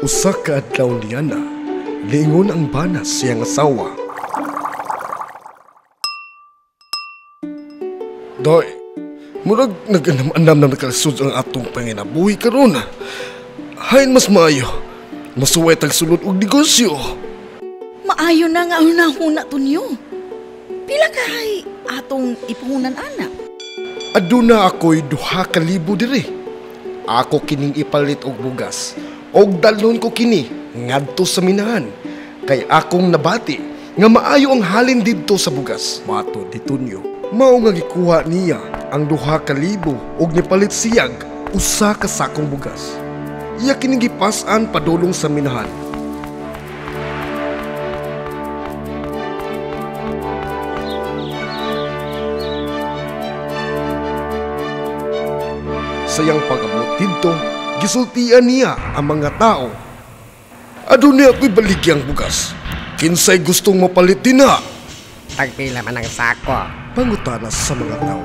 Usa ka adlaw niya na, liingon ang banas siyang asawa. Day, murag nag-anam-anam na nakalasud ang atong panginabuhi karon. Hain mas maayo, masuway tagsulod og negosyo. Maayo na nga una-una tunyo. Pila kahay atong ipuhunan anak? Aduna ako'y 2,000 diri. Ako kining ipalit og bugas. Og dalon ko kini ngadto sa minahan. Kay akong nabati nga maayo ang halin didto sa bugas. Mato di Tunyo. Mao nga gikuha niya ang 2,000 og nipalit siyag usa ka sakong bugas. Iya kining gipas-an padulong sa minahan. Sayang pag-abot dito, gisultian niya ang mga tao. Adunay ako'y baligyang bugas. Kinsay gustong mapalit din na? Tagpila man ang sako. Pangutana sa mga tao.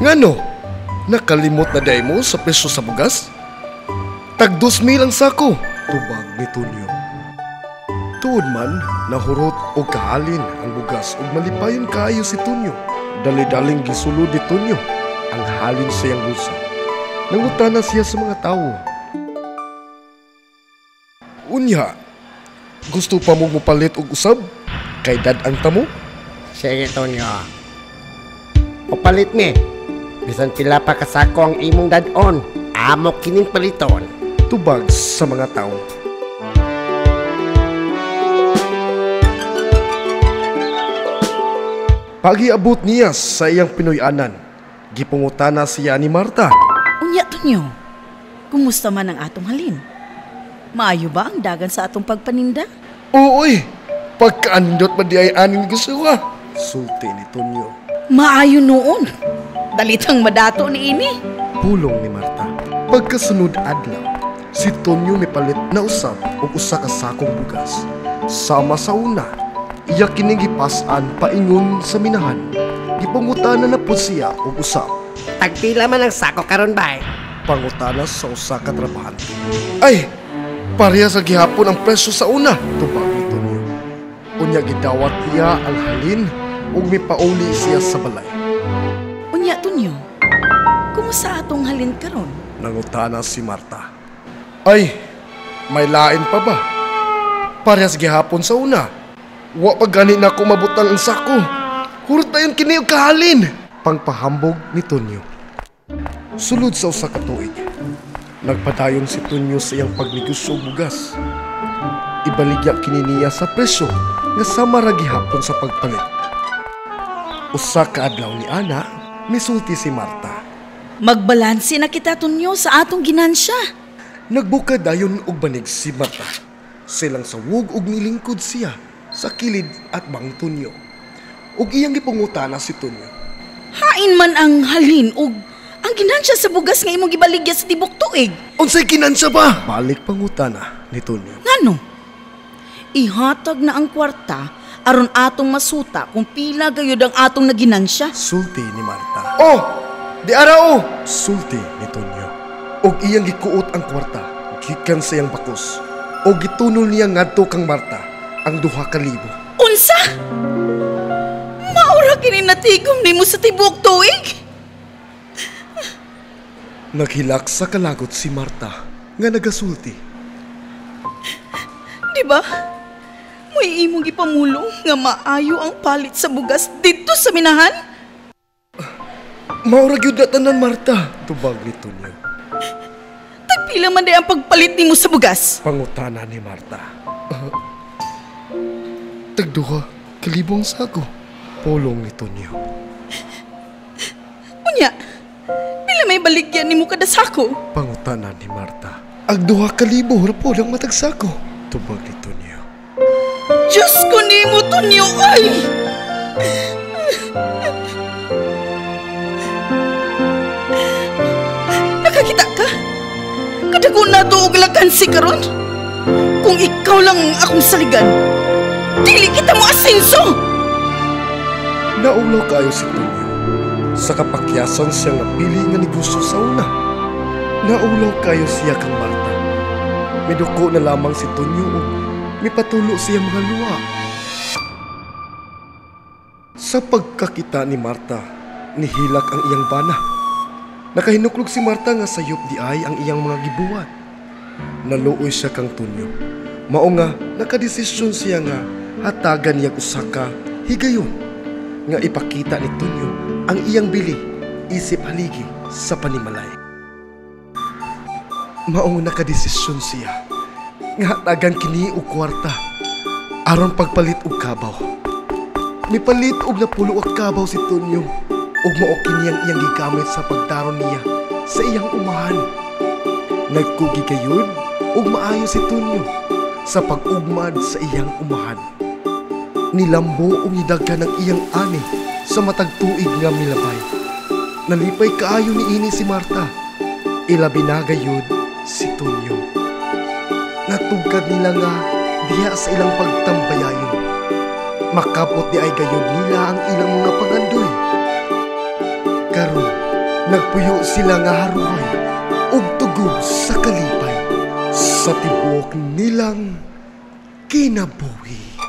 Ngano? Nakalimot na day mo sa presyo sa bugas? Tag 2,000 ang sako, tubag ni Tunyo. Tuod man, nahurot o kahalin ang bugas ug malipayon kaayo si Tunyo. Dali-daling gisulod ni Tunyo ang halin sa iyang bulsa. Nangutana siya sa mga tao. Unya, gusto pa mo mapalit og usab? Kay dad-ang tamo? Sige, Tonyo. Papalit mi. Bisan pila pa kasako ang imong dad-on. Amo kining paliton. Tubag sa mga tao. Pag-iabot niya sa iyang Pinoy-anan, gipungutana siya ni Marta. Unya tunyo, kumusta man ang atong halin? Maayo ba ang dagan sa atong pagpaninda? Uy, pagkaandot ba di ay aning gusto ka? Sulti ni Tunyo. Maayo noon. Dalitang madato ni ini. Pulong ni Marta. Pagkasunod adlaw, si Tunyo mipalit na usab og usa ka sakong bugas. Sama sa una, iya kining gipas-an paingon sa minahan. Gipangutana na po siya og usab. Tagpila man ang sako karon bay. Pangutana sa usa ka trabahante. Ay, pareha sa gihapon ang presyo sa una, tubag ni Tunyo. Unya gidawat iya ang halin ug mipauli siya sa balay. Unya tunyo, kumusta atong halin karon? Nangutana si Marta. Ay, may lain pa ba? Parehas gihapon sa una. Wa pa gani na ako mabutang ang sako. Hurtayon kini og kahalin. Pangpahambog ni Tunyo. Sulod sa usa ka tuig, nagpadayon si Tunyo sa iyang pagnegosyo og bugas. Ibaligya kini niya sa presyo nga sama ra gihapon sa pagpalit. Usa ka adlaw ni ana, misulti si Marta. Magbalanse na kita tunyo sa atong ginansya. Nagbuka dayon og banig si Marta. Silang sawog og nilingkod siya sa kilid at bang Tunyo. Ug iyang gipungutana si Tunyo. Hain man ang halin ug ang ginansya sa bugas nga imong gibaligya sa tibok tuig. Unsay kinansya ba? Balik pangutana ni Tunyo. Ngano? Ihatag na ang kwarta aron atong masuta kung pila gayud ang atong naginansya. Sulti ni Marta. Oh! Di arao! Sulti ni Tunyo. Og iyang gikuot ang kwarta gikan sa iyang bakos. Og gitunol niya ngadto kang Marta ang 2,000. Unsa? Maura kini natigom nimo sa tibok tuig? Naghilak sa kalagot si Marta nga nagasulti. Di ba? May imong gipamulong nga maayo ang palit sa bugas dito sa minahan? Maura gyud na tanan Marta, tubag ni Tunyo. Tagpila man day ang pagpalit nimo sa bugas? Pangutana ni Marta. Tag 2,000 sako. Pulong ni Tunyo. Unya, pila may baligyan nimo kada sako? Pangutana ni Marta. Ag 2,000 ra po lang matagsako, tubag ni Tunyo. Diyos ko nimo tunyo ay! Nakakita ka? Kadago na to og lagansi karon. Kung ikaw lang ang akong saligan, dili kita mo asenso! Naulaw kayo si Tunyo. Sa kapakyasan siyang napili nga negosyo sa una. Naulaw kayo siya kang Marta. Miduko na lamang si Tonyo ug mipatulo siya mga luha. Sa pagkakita ni Marta, nihilak ang iyang bana. Nakahinuklog si Marta nga sayop di ay ang iyang mga gibuhat. Naluoy siya kang Tonyo. Mao nga nakadesisyon siya nga hatagan niya usaka higayon nga ipakita ni Tonyo ang iyang bili isip haligi sa panimalay. Mao nga nakadesisyon siya nga hatagan kini og kwarta aron pagpalit og kabaw. Mipalit og napulo og kabaw si Tonyo ug mao kini ang iyang gigamit sa pagdaron niya sa iyang umahan. Nagkugi gayud ug maayo si Tonyo sa pag-ugmad sa iyang umahan. Nilambo ug nidaghan ang iyang ani sa matag tuig nga milabay. Nalipay kaayo niini si Marta. Ilabi na gayud si Tonyo. Natugkad nila nga diha sa ilang pagtambayayon. Makapot di ay gayud nila ang ilang mga pangandoy. Karon nagpuyo sila nga haruhay ug tugog sa kalipay sa tibuok nilang kinabuhi.